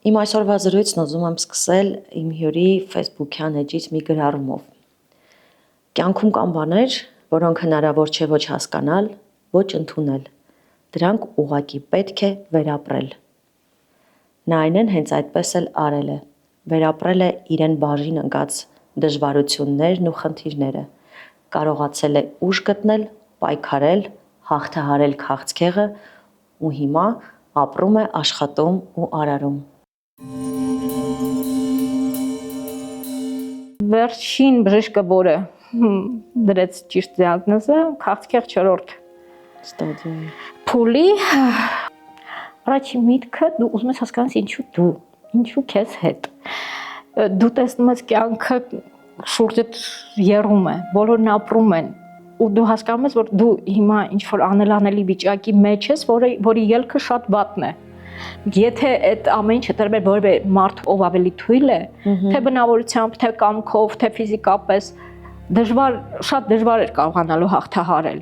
Իմ այսօրվա զրույցն ուզում եմ սկսել իմ հյուրի Facebook-յան էջից մի գրառումով։ Կյանքում կան բաներ, որոնք հնարավոր չէ ոչ հասկանալ, ոչ ընդունել։ Դրանք ուղղակի պետք է վերապրել։ Նա այնեն հենց այդպես էլ արել է։ Վերապրել է իրեն բաժին ընկած դժվարություններն ու խնդիրները։ Կարողացել է ուժ գտնել, պայքարել, հաղթահարել քաղցկեղը ու հիմա ապրում է, աշխատում ու արարում։ Վերջին բժիշկը, որը դրեց ճիշտ դիագնոզը, քաղցկեղ 4-րդ Ստադիոն։ փուլի առաջին միտքը դու ուզում ես հասկանալ ինչու քեզ հետ։ Դու տեսնում ես կյանքը շուրջդ եռում է, բոլորն ապրում են ու դու հասկանում ես, որ դու հիմա ինչ որ անելանելի վիճակի մեջ ես, որի ելքը շատ վատն է։ Եթե այդ ամեն ինչը տրվել որևէ մարդ, ով ավելի թույլ է, թե բնավորությամբ, թե կամքով, թե ֆիզիկապես, շատ դժվար էր կարողանալու հաղթահարել։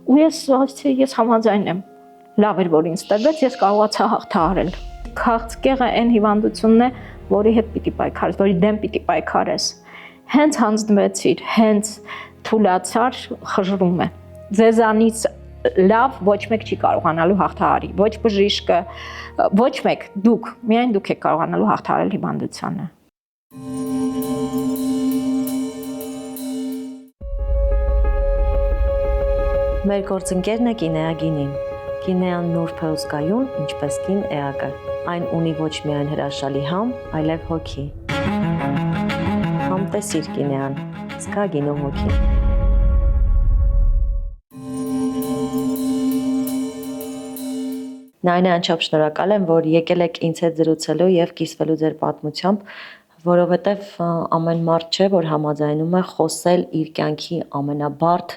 Ու ես համաձայն եմ, լավ էր, որ ինձ տրվեց, ես կարողացա հաղթահարել։ Քաղցկեղը այն հիվանդությունն է, որի հետ պիտի պայքարես, որի դեմ պիտի պայքարես։ Հենց հանձնվեցիր, հենց թուլացար, խժռում է։ Ձեզանից լավ ոչ մեկ չի կարողանալու հաղթահարի, ոչ բժիշկը, ոչ մեկ, միայն դուք եք կարողանալու հաղթահարել հիվանդությանը։ Մեր գործընկերն է Կինեա Գինին։ Կինեան նուրբ է ու զգայուն, ինչպես կին էակը։ Այն ունի ոչ միայն հրաշալի համ, այլև հոգի։ Համտեսիր Կինեան, զգա գինու հոգի։ Նայնե անչափ շնորհակալ եմ, որ եկել եք ինձ հետ զրուցելու եւ կիսվելու ձեր պատմությամբ, որովհետեւ ամեն մարդ չէ, որ համաձայնում է խոսել իր կյանքի ամենաբարդ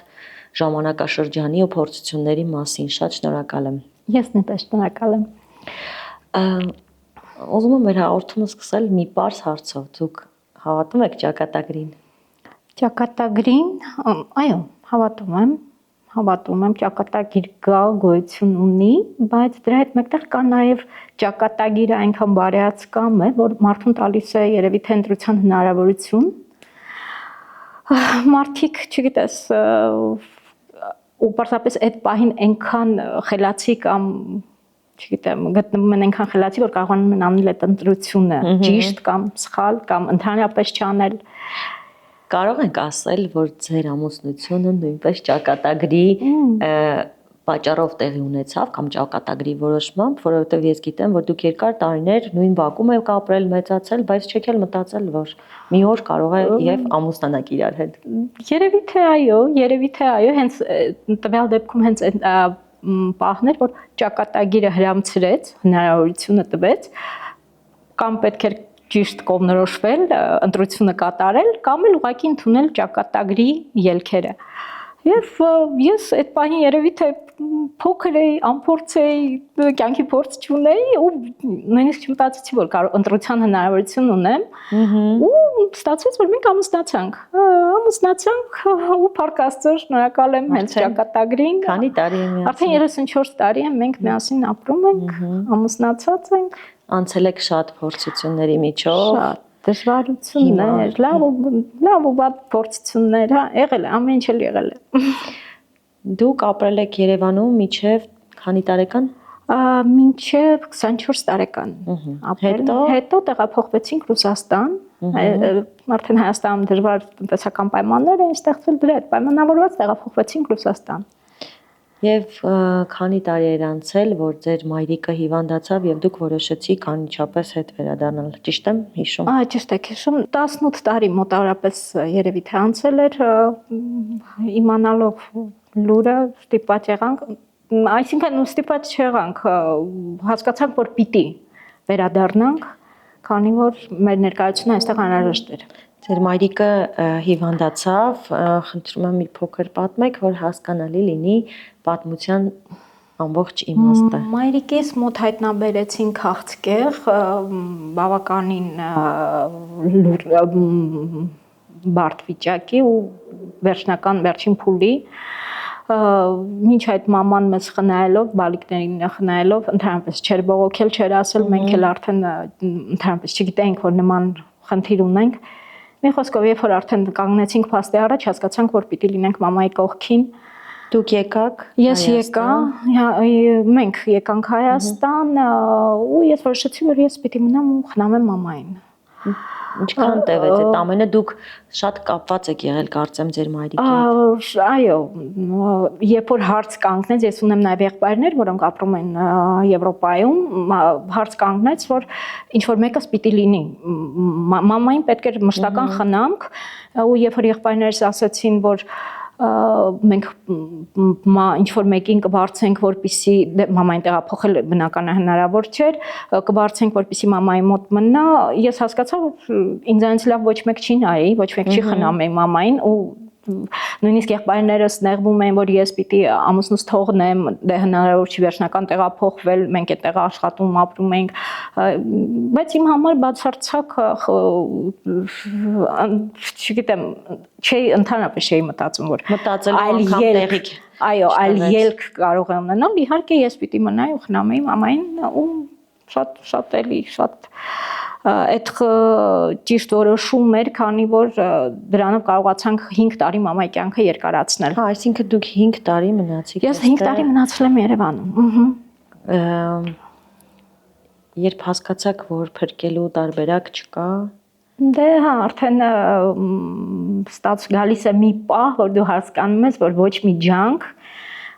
ժամանակաշրջանի ու փորձությունների մասին։ Շատ շնորհակալ եմ։ Ես նույնպես շնորհակալ եմ։ Ուզում եմ մեր հաղորդումը սկսել մի պարզ հարցով։ Դուք հավատում եք ճակատագրին։ Ճակատագրին, այո, հավատում եմ, ճակատագիր կա, գոյություն ունի, բայց դրա հետ մեկտեղ կա նաև ճակատագիրը այնքան բարեացկամ է, որ մարդուն տալիս է երևի թե ընտրության հնարավորություն։ Մարդիկ, չգիտես, ու պարզապես այդ պահին այնքան խելացի կամ, չգիտեմ, գտնվում են այնքան խելացի, որ կարողանում են անել այդ ընտրությունը, ճիշտ կամ սխալ կամ ընդհանրապես չանել։ Կարող ենք ասել, որ ձեր ամուսնությունը նույնպես ճակատագրի պատճառով տեղի ունեցավ կամ ճակատագրի որոշմամբ, որովհետև ես գիտեմ, որ դուք երկար տարիներ նույն բակում եք ապրել, մեծացել, բայց չեք էլ մտածել, որ մի օր կարող է եւ ամուսնանաք իրար հետ։ Երևի թե այո, հենց տվյալ դեպքում հենց այդ պահն էր, որ ճակատագիրը հրամցրեց, հնարավորությունը տվեց, կամ պետք էր ճիշտ կողմնորոշվել, ընտրությունը կատարել, կամ էլ ուղղակի ընդունել ճակատագրի ելքերը։ Եվ ես այդ պահին երևի թե փոքր էի, անփորձ էի, կյանքի փորձ չունեի ու նույնիսկ չմտածեցի, որ կարող ընտրության հնարավորություն ունեմ։ Ու ստացվեց, որ մենք ամուսնացանք ու փառք Աստծո, շնորհակալ եմ հենց ճակատագրին։ Քանի տարի է միասին։ Արդեն 34 տարի է մենք միասին ապրում ենք, ամուսնացած ենք։ Անցել եք շատ փորձությունների միջով։ Շատ դժվարություններ, լավ ու վատ փորձություններ, եղել է, ամեն ինչ էլ եղել է։ Դուք ապրել եք Երևանում մինչև քանի տարեկան։ Մինչև 24 տարեկան ապրել։ Հետո տեղափոխվեցինք Ռուսաստան։ Արդեն Հայաստանում դժվար տնտեսական պայմաններ էին ստեղծվել, դրա հետ պայմանավորված տեղափոխվեցինք Ռուսաստան։ Եվ քանի տարի էր անցել, որ ձեր մայրիկը հիվանդացավ եւ դուք որոշեցիք անմիջապես հետ վերադառնալ։ Ճիշտ եմ հիշում։ Ճիշտ եք հիշում։ 18 տարի մոտավորապես երևի թե անցել էր, իմանալով լուրը ստիպված եղանք, այսինքն ստիպված չեղանք, հասկացանք, որ պիտի վերադառնանք, քանի որ մեր ներկայությունը այստեղ անհրաժեշտ էր։ Ձեր մայրիկը հիվանդացավ, խնդրում եմ մի փոքր պատմեք, որ հասկանալի լինի պատմության ամբողջ իմաստը։ Մայրիկիս մոտ հայտնաբերեցին քաղցկեղ, բավականին բարդ վիճակի ու վերջին փուլի, Մինչ այդ մաման մեզ խնայելով, բալիկներին խնայելով, ընդհանրապես չէր բողոքել, չէր ասել, մենք էլ արդեն ընդհանրապես չգիտեինք, որ նման խնդիր ունենք։ Մի խոսքով, երբ որ արդեն կանգնեցինք փաստի առաջ, հասկացանք, որ պիտի լինենք մամայի կողքին։ Դուք եկաք։ Ես եկա, մենք եկանք Հայաստան, ու ես որոշեցի, որ ես պիտի մնամ ու խնամեմ մամային։ Ինչքան տևեց այդ ամենը, դուք շատ կապված եք եղել, կարծեմ, ձեր մայրիկի հետ։ Այո, երբ որ հարց կանգնեց, ես ունեմ նաև եղբայրներ, որոնք ապրում են Եվրոպայում, հարց կանգնեց, որ ինչ որ մեկը պիտի լինի։ Մամային պետք էր մշտական խնամք, ու երբ որ եղբայրներս ասացին, որ մենք ինչ որ մեկին կբարձենք, որպեսզի մամային տեղափոխել բնական է հնարավոր չէր, կբարձենք, որպեսզի մամայի մոտ մնա, ես հասկացա, որ ինձանից լավ ոչ մեկ չի նայի, ոչ մեկ չի խնամի մամային, ու նույնիսկ եղբայրներս նեղվում էին, որ ես պիտի ամուսնուս թողնեմ, դե հնարավոր չի վերջնական տեղափոխվել, մենք այդտեղ աշխատում, ապրում ենք, բայց իմ համար բացարձակ, չգիտեմ, ընդհանրապես չէի մտածում, որ այլ ելք կարող է ունենալ, իհարկե ես պիտի մնայի ու խնամեի մամային, ու շատ էլի, շատ այդ ճիշտ որոշում էր, քանի որ դրանով կարողացանք 5 տարի մամայի կյանքը երկարացնել։ Հա, այսինքն դուք 5 տարի մնացիք։ Ես 5 տարի մնացել եմ Երևանում։ Երբ հասկացաք, որ փրկելու տարբերակ չկա, դե հա, արդեն գալիս է մի պահ, որ դու հասկանում ես, որ ոչ մի ջանք,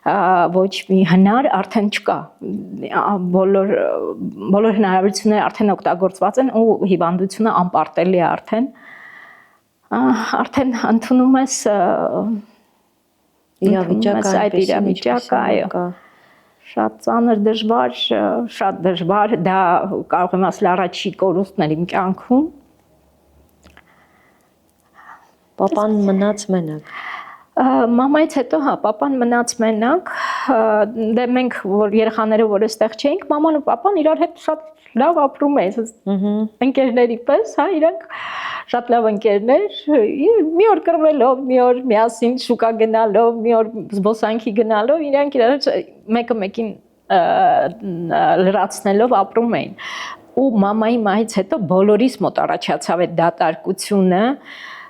ոչ մի հնար արդեն չկա, բոլոր հնարավորությունները արդեն օգտագործված են ու հիվանդությունը անպարտելի է արդեն ընդունում ես այդ իրավիճակը, այո, շատ ծանր, դժվար, շատ դժվար, դա կարող եմ ասել առաջի կորուստն էր իմ կյանքում։ Պապան մնաց մենակ։ Մամայից հետո, հա, պապան մնաց մենակ, դե մենք երեխաները, որ այստեղ չէինք, մաման ու պապան իրար հետ շատ լավ ապրում էին, ընկերների պես, հա, իրանք շատ լավ ընկերներ, մի օր կռվելով, մի օր միասին շուկա գնալով, մի օր զբոսանքի գնալով, իրանք իրար մեկը մեկին լրացնելով ապրում էին։ Ու մամայի մահից հետո բոլորիս մոտ առաջացավ այդ դատարկությունը,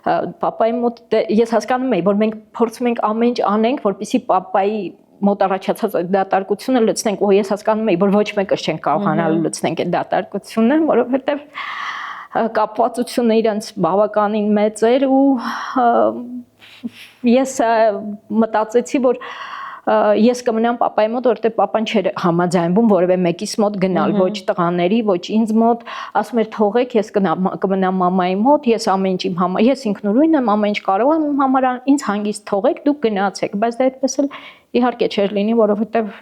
պապայի մոտ ես հասկանում էի, որ մենք փորձում ենք ամեն ինչ անենք, որպեսզի պապայի մոտ առաջացած այդ դատարկությունը լցնենք, ու ես հասկանում էի, որ ոչ մեկս չենք կարողանալ լցնենք այդ դատարկությունը, որովհետև կապվածությունը իրենց բավականին մեծ էր, ու ես մտածեցի, որ ես կմնամ պապայի մոտ, որովհետև պապան չէր համաձայնվում որևէ մեկիս մոտ գնալ, ոչ տղաների, ոչ ինձ մոտ, ասում էր թողեք, ես կմնամ մամայի մոտ, ես ամեն ինչ իմ համար, ես ինքնուրույն եմ, ամեն ինչ կարող եմ իմ համար, ինձ հանգիստ թողեք, դուք գնացեք, բայց դա այդպես էլ իհարկե չէր լինի, որովհետև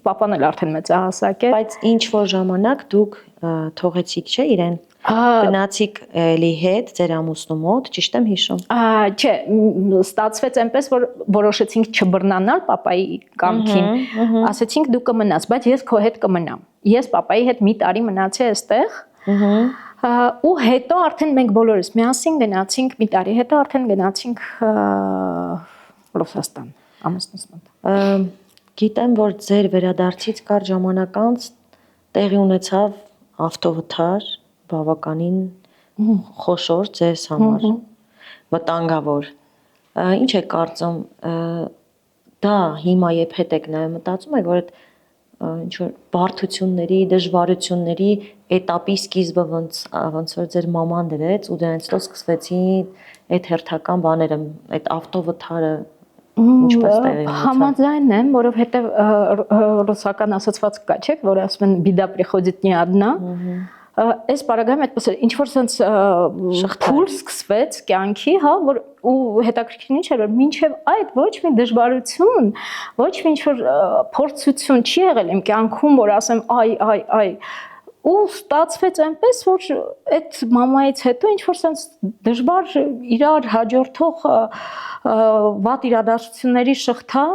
պապան էլ արդեն մեծահասակ էր։ Բայց ինչ որ ժամանակ դուք թողեցիք, չէ, իրեն։ Գնացիք էլի հետ ձեր ամուսնու մոտ, ճիշտ եմ հիշում։ Չէ, ստացվեց այնպես, որ որոշեցինք չբռնանալ պապայի կամքին, ասեցինք դու կմնաս, բայց ես քո հետ կմնամ։ Ես պապայի հետ մի տարի մնացի այստեղ, ու հետո արդեն մենք բոլորս միասին գնացինք, մի տարի հետո արդեն գնացինք Ռուսաստան, ամուսնուս մոտ։ Գիտեմ, որ ձեր վերադարձից կարճ ժամանակ անց տեղի ունեցավ ավտովթար, բավականին խոշոր ձեզ համար, վտանգավոր։ Ինչ եք կարծում, դա հիմա երբ հետ եք նայում, մտածում եք, որ այդ ինչ որ բարդությունների, դժվարությունների էտապի սկիզբը ոնց որ ձեր մաման դրեց ու դրանից հետո սկսվեցին այդ հերթական բաները, այդ ավտովթարը ինչպես տեղի ունեցավ։ Համաձայն եմ, որովհետև ռուսական ասացված կա, չէ՞, որ ասում են «Բիդա приходит не одна»։ Այս բaragայում այդպես էր, ինչ որ sense փուլ սկսվեց կյանքի, հա, որ ու հետաքրքրին ինչ էր, որ մինչև այդ ոչ մի դժվարություն, ոչ մի ինչ որ փորձություն չի եղել իմ կյանքում, որ ասեմ այ ու ստացվեց այնպես, որ այդ մամայից հետո ինչ որ sense դժվար իրար հաջորդող վատ իրադարձությունների շղթա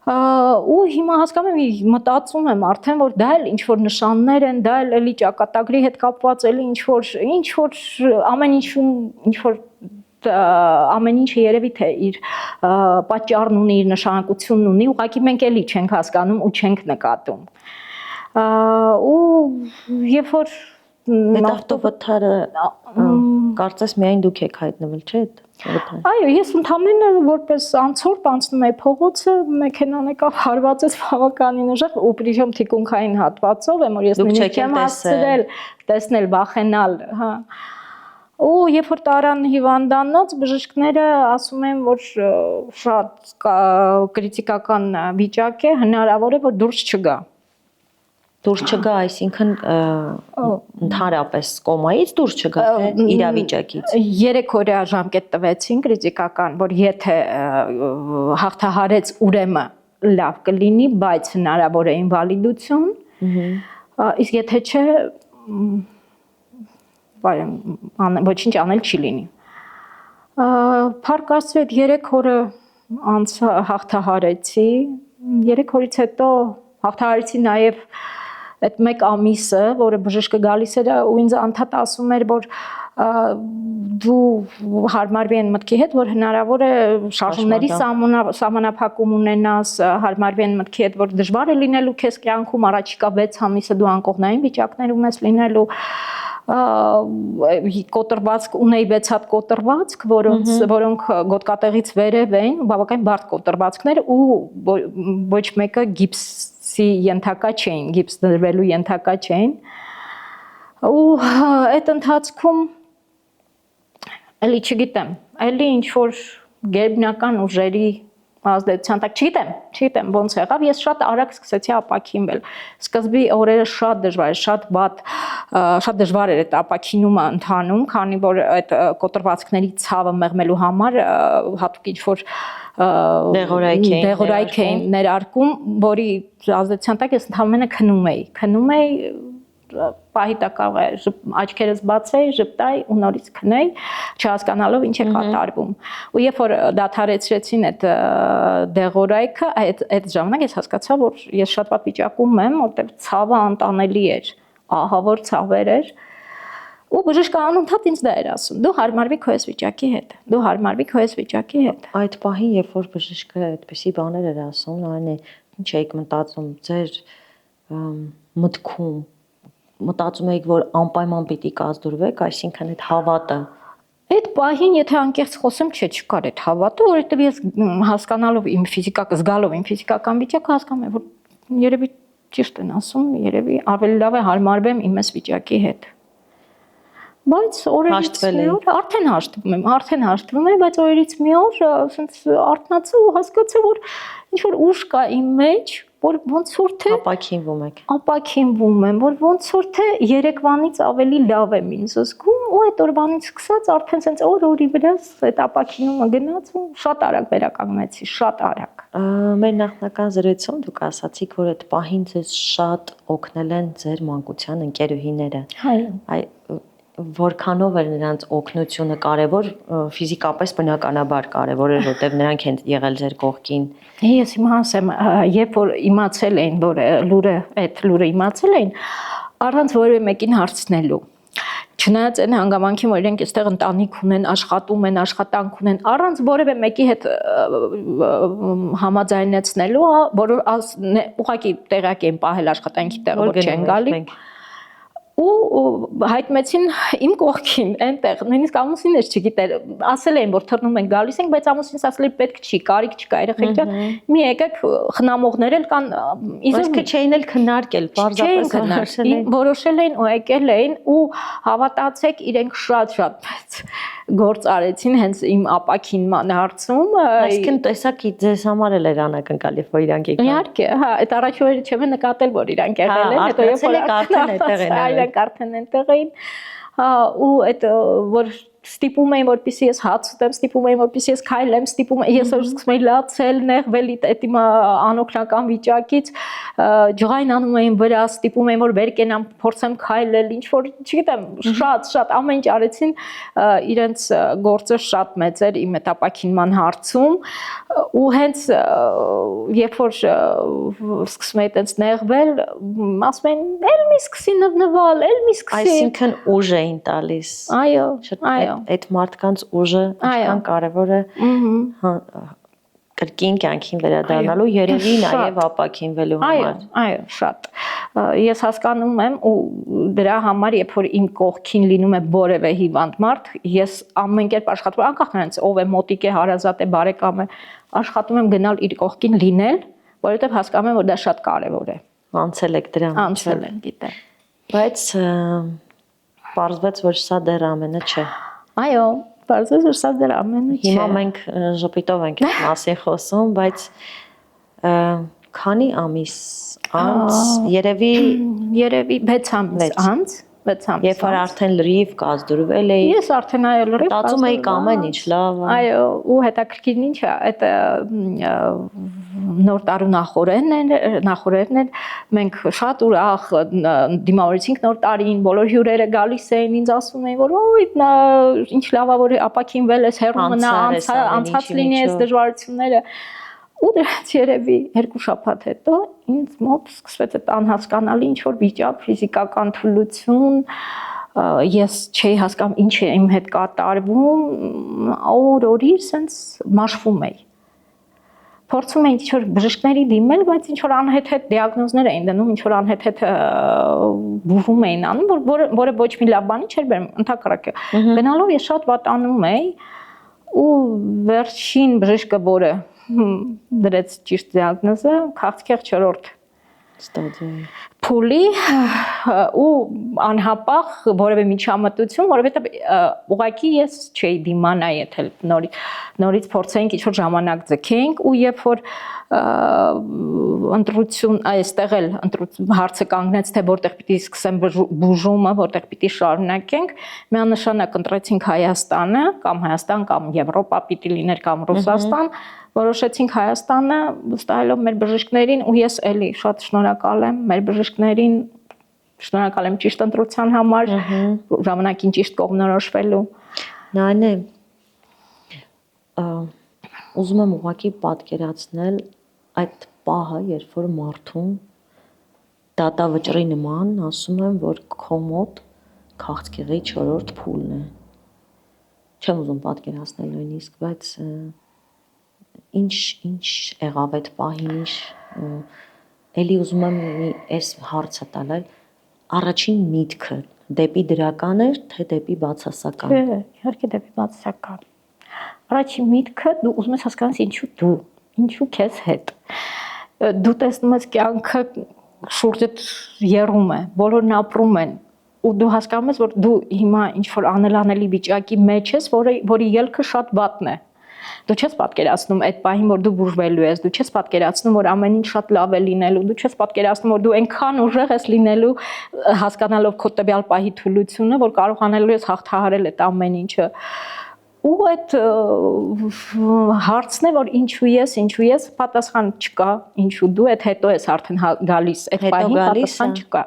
ու հիմա հասկանում եմ, մտածում եմ արդեն, որ դա էլ ինչ որ նշաններ են, դա էլ էլի ճակատագրի հետ կապված էլի ինչ որ ամեն ինչում ինչ որ ամեն ինչը երևի թե իր պատճառն ունի, իր նշանակությունն ունի, ուղղակի մենք էլի չենք հասկանում ու չենք նկատում։ Ու երբ որ Ավտովթարը կարծես միայն դուք եք հայտնվել, չէ՞։ Այո, ես ընդհանրապես որպես անցորդ անցնում եի փողոցը, մեքենան եկավ հարվածեց բավականին ուժեղ, ու причем թիկունքային հատվածով եմ, որ ես նույնիսկ չեմ հասցրել տեսնել, վախենալ, հա։ Ու երբ որ տարան հիվանդանոց, բժիշկները ասում են, որ շատ կրիտիկական վիճակ է, հնարավոր է, որ դուրս չգա։ Դուրս չգա, այսինքն ընդհանրապես կոմայից դուրս չգա, թե իրավիճակից։ 3 օրյա ժամկետ տվեցին կրիտիկական, որ եթե հաղթահարեց ուրեմն լավ կլինի, բայց հնարավոր է ինվալիդություն, իսկ եթե չէ, ոչինչ անել չի լինի։ Փառք Աստծո, այդ 3 օրը անց հաղթահարեցի, 3 օրից հետո հաղթահարեցի նաև այդ 1 ամիսը, որը բժիշկը գալիս էր ու ինձ անդադ ասում էր, որ դու հարմարվի են մտքի հետ, որ հնարավոր է շարժումների սահմանափակում ունենաս, հարմարվի են մտքի հետ, որ դժվար է լինելու քեզ կյանքում առաջիկա 6 ամիսը դու անկողնային վիճակներում ես լինելու, կոտրվածք ունեի 6 հատ կոտրվածք, որոնք գոտկատեղից վերև էին, բավական բարդ կոտրվածքներ ու ոչ մեկը գիպսի ենթակա չէին, գիպս դրվելու ենթակա չէին։ Ու այդ ընթացքում էլի չգիտեմ, էլի ինչ որ գերբնական ուժերի ազդեցության տակ, չգիտեմ ոնց եղավ, ես շատ արագ սկսեցի ապաքինվել։ Սկզբի օրերը շատ դժվար էր, շատ դժվար էր այդ ապաքինումը ընթանում, քանի որ այդ կոտրվածքների ցավը մեղմելու համար հատուկ ինչ որ դեղորայք էին ներարկում, որի ազդեցության տակ ես ընդհանրապես քնում էի պահի տակավ է, աչքերս բացեի, ժպտայի ու նորից քնեի, չհասկանալով ինչ է կատարվում։ Ու երբ որ դադարեցրեցին այդ դեղորայքը, այդ ժամանակ ես հասկացա, որ ես շատ վատ վիճակում եմ, որտեղ ցավը անտանելի էր, ահավոր ցավեր էր։ Ու բժիշկը անընդհատ ինձ դա էր ասում. դու հարմարվի քո այս վիճակի հետ։ Այդ պահին, երբ որ բժիշկը այդպիսի բաներ էր ասում, նայնի ինչ էիք մտածում, ձեր մտքում մտածում եք, որ անպայման պիտի կազդուրվեք, այսինքն այդ հավատը։ Այդ պահին, եթե անկեղծ խոսեմ, չկար այդ հավատը, որովհետև ես հասկանալով զգալով իմ ֆիզիկական վիճակը հասկանում եմ, որ երևի ճիշտ են ասում, երևի ավելի լավ է հարմարվեմ իմ այս վիճակի հետ։ Բայց օրերից մի օր արդեն հաշտվում եմ, բայց օրերից մի օր ասենց արթնացա ու հասկացա, որ ինչ որ ուժ կա իմ մեջ, որ ոնց որ թե ապաքինվում եմ, որ ոնց որ թե երեկվանից ավելի լավ եմ ինձ զգում ու այդ օրվանից սկսած արդեն sense օր-օրի վրա այդ ապաքինումը գնաց ու շատ արագ վերականգնեցի, շատ արագ։ Մեր նախնական զրույցում դուք ասացիք, որ այդ պահին ձեզ շատ օգնել են ձեր մանկության ընկերուհիները։ Այո։ Որքանով էր նրանց օգնությունը կարևոր, ֆիզիկապես բնականաբար կարևոր էր, որտեղ նրանք են եղել ձեր կողքին։ Ես հիմա ասեմ, երբ որ իմացել էին, որ այդ լուրը իմացել էին, առանց որևէ մեկին հարցնելու։ Չնայած այն հանգամանքին, որ իրենք այստեղ ընտանիք ունեն, աշխատում են, աշխատանք ունեն, առանց որևէ մեկի հետ համաձայնեցնելու, որ ուղղակի տեղյակ են պահել աշխատանքի տեղը, որ չեն գալի։ Ու հայտնեցին իմ կողքին այնտեղ, նույնիսկ ամուսինս չգիտեր, ասել էին, որ թռնում են գալիս ենք, բայց ամուսինս ասել էր պետք չի, կարիք չկա, երեխեքը մի եկեք, խնամողներ էլ կան, իսկ չէին էլ քննարկել, պարզապես որոշել էին ու եկել էին ու հավատացեք, իրենք շատ գործ արեցին հենց իմ ապաքինման հարցում։ Այսինքն տեսակի ձեզ համար էլ էր անակնկալ, երբ որ իրանք եկան։ Իհարկե, հա, այդ առաջ օրերը չեմ նկատել, որ իրանք եղել են, հետո երբ որ արդեն այնտեղ էին, ու այդ որ ստիպում էին, որպեսզի ես հաց ուտեմ, ստիպում էին, որպեսզի ես քայլեմ, ես սկսում էի լացել, նեղվել այդ իմ անօգնական վիճակից, ջղային անում էին վրա, ստիպում էին, որ վեր կենամ, փորձեմ քայլել, ինչ որ, չգիտեմ, շատ ամեն ինչ արեցին, իրենց գործը շատ մեծ էր իմ ապաքինման հարցում, ու հենց երբ որ սկսում էի այդպես նեղվել, ասում էին, «Էլ մի սկսի նվնվալ, էլ մի սկսի»։ Այսինքն ուժ էին տալիս։ Այո։ այդ մարդկանց ուժը ինչքան կարևոր է կրկին կյանքին վերադառնալու երևի նաև ապակինվելու համար։ Այո, շատ։ Ես հասկանում եմ ու դրա համար երբ որ իմ կողքին լինում է որևէ հիվանդ մարդ, ես ամեն կերպ աշխատում եմ, անկախ նրանից ով է մոտիկ է, հարազատ է, բարեկամ է, աշխատում եմ գնալ իր կողքին լինել, որովհետև հասկանում եմ որ դա շատ կարևոր է։ Անցել եք դրան։ Անցել եմ, գիտեմ։ Բայց պարզվեց որ սա դեռ ամենը չէ։ Այո, պարզվեց որ սա դեռ ամենը չէ։ Հիմա մենք ժպիտով ենք այդ մասին խոսում, բայց քանի ամիս անց երևի 6 ամիս անց Երբ որ արդեն լրիվ կազդուրվել էի։ Ես արդեն այո լրիվ մտածում էի ամեն ինչ լավ է։ Այո, ու հետաքրքիրն ինչ է, այդ նոր տարու նախորդն էր, մենք շատ ուրախ դիմավորեցինք նոր տարին, բոլոր հյուրերը գալիս էին, ինձ ասում էին, որ ոյ, ինչ լավ է որ ապակինվել ես, հեռու մնա, անցած լինի այս դժվարությունները։ Ու դրանից երևի 2 շաբաթ հետո ինձ մոտ սկսվեց այդ անհասկանալի ինչ-որ վիճակ, ֆիզիկական թուլություն, ես չէի հասկանում ինչ է իմ հետ կատարվում, օր-օրի սենց մաշվում էի։ Փորձում էի ինչ-որ բժիշկների դիմել, բայց ինչ-որ անհետ դիագնոզներ էին դնում, ինչ-որ անհետ բուժում էին անում, որը ոչ մի լավ բանի չէր բերում, ընդհակառակը։ Գնալով ես շատ վատանում էի ու վերջին բժիշկը, որը դրեց ճիշտ դիագնոզը, քաղցկեղ 4-րդ ստադիայի փուլի ու անհապաղ որևէ միջամտություն, որովհետև ուղղակի ես չէի դիմանա, եթե նորից փորձեինք ինչ-որ ժամանակ ձգենք ու երբ որ ընտրություն այստեղ էլ հարցը կանգնեց, թե որտեղ պիտի սկսեմ բուժումը, որտեղ պիտի շարունակենք, միանշանակ ընտրեցինք Հայաստանը, կամ Եվրոպա պիտի լիներ, կամ Ռուսաստան, որոշեցինք Հայաստանը, վստահելով մեր բժիշկներին ու ես էլի շատ շնորհակալ եմ մեր բժիշկներին, շնորհակալ եմ ճիշտ ընտրության համար, ժամանակին ճիշտ կողմնորոշվելու։ Նայնե, ուզում եմ ուղղակի պատկերացնել այդ պահը, երբ որ մարդուն դատավճռի նման ասում եմ, որ քո մոտ քաղցկեղի 4-րդ փուլն է։ Չեմ ուզում պատկերացնել նույնիսկ, բայց ինչ եղավ այդ պահին, էլի ուզում եմ այս հարցը տալ, առաջին միտքը դեպի դրական էր, թե դեպի բացասական։ Չէ, իհարկե դեպի բացասական։ Առաջին միտքը դու ուզում ես հասկանալ ինչու քեզ հետ։ Դու տեսնում ես կյանքը շուրջդ եռում է, բոլորն ապրում են ու դու հասկանում ես, որ դու հիմա ինչ որ անելանելի վիճակի մեջ ես, որի ելքը շատ վատն է։ Դու չես պատկերացնում այդ պահին, որ դու բուժվելու ես, դու չես պատկերացնում, որ ամեն ինչ շատ լավ է լինելու, դու չես պատկերացնում, որ դու այնքան ուժեղ ես լինելու, հասկանալով քո տվյալ պահի թուլությունը, որ կարողանալու ես հաղթահարել այդ ամեն ինչը։ Ու այդ հարցն է, որ ինչու ես, պատասխան չկա, ինչու դու այդ հետո ես արդեն գալիս, այդ պահին պատասխան չկա։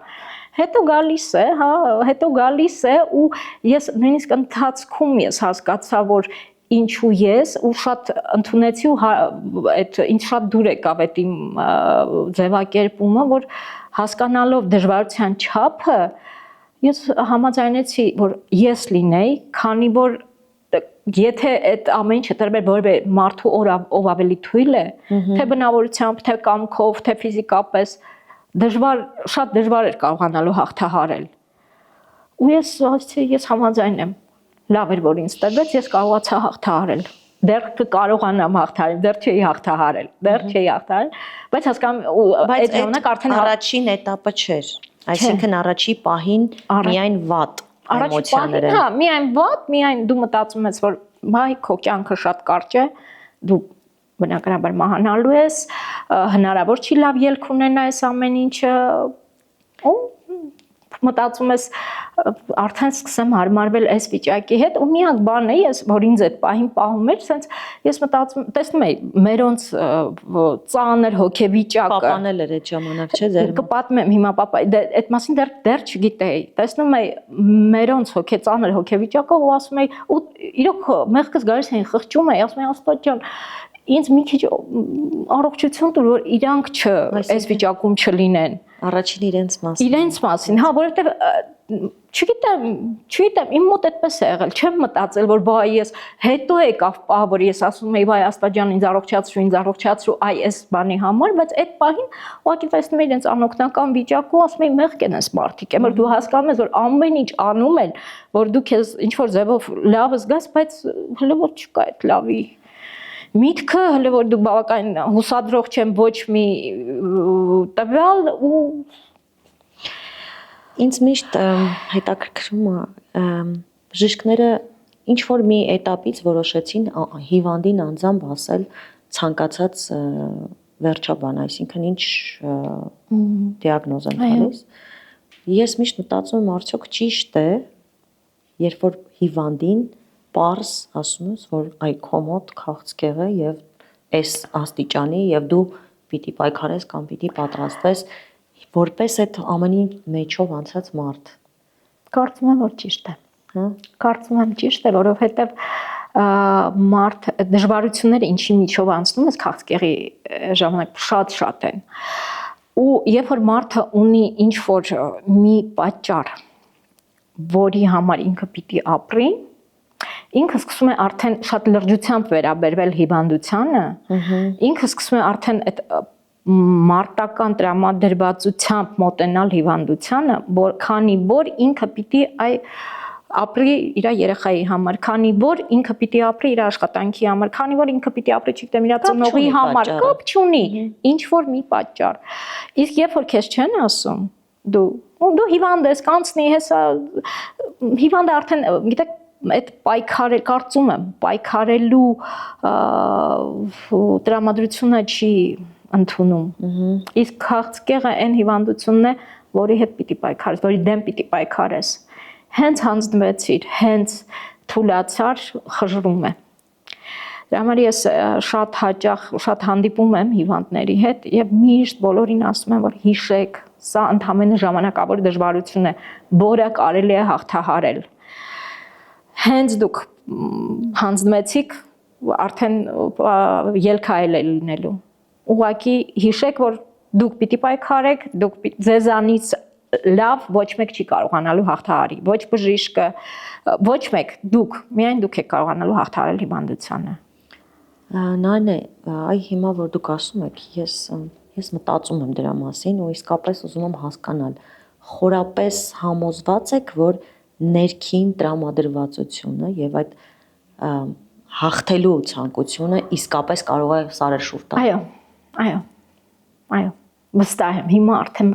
Հետո գալիս է ու ես նույնիսկ ընթացքում ես հասկացա, որ ինչու ես ու շատ ընդունեցի ու այդ ինձ շատ դուր եկավ այդ իմ ձևակերպումը, որ հասկանալով դժվարության չափը ես համաձայնեցի, որ ես լինեի, քանի որ եթե այդ ամեն ինչը տրվել որևէ մարդու ով ավելի թույլ է, թե բնավորությամբ, թե կամքով, թե ֆիզիկապես, շատ դժվար էր կարողանալու հաղթահարել։ Ու ես համաձայն եմ, լավ էր որ ինձ տրվեց, ես կարողացա հաղթահարել։ Դեռ կկարողանամ հաղթահարել, դեռ չէի հաղթահարել, բայց հասկանում այդ ժամանակ արդեն առաջին этаպը չէր, այսինքն առաջի պահին միայն վատ էմոցիաներ են։ Հա, միայն վատ, միայն դու մտածում ես, որ վայ, քո կյանքը շատ կարճ է, դու բնականաբար մահանալու ես, հնարավոր չի լավ ելք ունենա այս ամեն ինչը, ու մտածում ես արդեն սկսեմ հարմարվել այս վիճակի հետ ու միակ բանն է, որ ինձ այդ պահին պահում էր, սենց ես մտածում, տեսնում էի մերոնց ծանր հոգեվիճակը։ Պապան էլ էր այդ ժամանակ, չէ՞ ձեր։ Կպատմեմ հիմա պապա, այդ մասին դեռ չգիտեի։ Տեսնում էի մերոնց ծանր հոգեվիճակը ու ասում էի, ու իրոք մեղքս գալիս էին խղճում էի, ասում էի Աստված ջան, ինձ մի քիչ առողջություն տուր, որ իրանք այս վիճակում չլինեն։ Առաջին իրենց մասին։ Իրենց մասին, հա, որովհետև չգիտեմ, իմ մոտ այդպես է եղել, չեմ մտածել, որ բայ ես հետո եկավ պահ, որ ես ասում եի, բայ Աստղաջան ինձ առողջացրու, այ այս բանի համար, բայց այդ պահին ուղղակի տեսնում եի ինձ անօգնական վիճակ ու ասում եի, մեղք են այս մարդիկ, եմր դու հասկանում ես, որ ամեն ինչ անում են, որ դու քեզ ինչ որ ձևով լավ զգաս, բայց հələ որ չկա այդ լավի միտքը, հələ որ դու բավական հուսադրող չեմ ոչ մի տվյալ ու Ինձ միշտ հետաքրքրում է բժիշկները ինչ որ մի էտապից որոշեցին հիվանդին անձամբ ասել ցանկացած վերջաբան, այսինքն ինչ դիագնոզ են տալիս։ Ես միշտ մտածում եմ, արդյոք ճիշտ է, երբ որ հիվանդին պարզ ասում ես, որ այ քո մոտ քաղցկեղ է եւ այս աստիճանի եւ դու պիտի պայքարես կամ պիտի պատրաստվես որպես այդ ամենի մեջով անցած մարդ։ Կարծում եմ, որ ճիշտ է։ Հա, կարծում եմ ճիշտ է, որովհետև մարդ դժվարությունները ինչի միջով անցնում ես քաղցկեղի ժամանակ շատ են։ Ու երբ որ մարդը ունի ինչ որ մի պատճառ, որի համար ինքը պիտի ապրի, ինքը սկսում է արդեն շատ լրջությամբ վերաբերվել հիվանդությանը, ինքը սկսում է արդեն այդ մարտական տրամադրվածությամբ մոտենալ հիվանդությանը, քանի որ ինքը պիտի ապրի իր երեխայի համար, քանի որ ինքը պիտի ապրի իր աշխատանքի համար, քանի որ ինքը պիտի ապրի, չգիտեմ, իր ծնողի համար, կապ չունի, ինչ որ մի պատճառ։ Իսկ երբ որ քեզ չեն ասում, դու հիվանդ ես, կանցնի, հեսա հիվանդը արդեն, գիտեք, այդ պայքարել, կարծում եմ, պայքարելու տրամադրությունը չի ընդունում։ Իսկ քաղցկեղը այն հիվանդությունն է, որի հետ պիտի պայքարես, որի դեմ պիտի պայքարես։ Հենց հանձնվեցիր, հենց թուլացար, խժռում է։ Դրա համար ես շատ հաճախ, շատ հանդիպում եմ հիվանդների հետ եւ միշտ բոլորին ասում եմ, որ հիշեք, սա ընդհանրապես ժամանակավոր դժվարություն է, որը կարելի է հաղթահարել։ Հենց դուք հանձնվեցիք, արդեն ելք այլ է լինելու։ Ուղղակի հիշեք, որ դուք պիտի պայքարեք, դուք ձեզանից լավ ոչ մեկ չի կարողանալու հաղթահարի, ոչ բժիշկը, ոչ մեկ, դուք, միայն դուք եք կարողանալու հաղթահարել հիվանդությանը։ Նայն է, այ հիմա որ դուք ասում եք, ես մտածում եմ դրա մասին ու իսկապես ուզում եմ հասկանալ, խորապես համոզված եք, որ ներքին տրամադրվածությունը եւ այդ հաղթելու ցանկությունը իսկապես կարող է սարեր շուռ տալ։ Այո, վստահ եմ, հիմա արդեն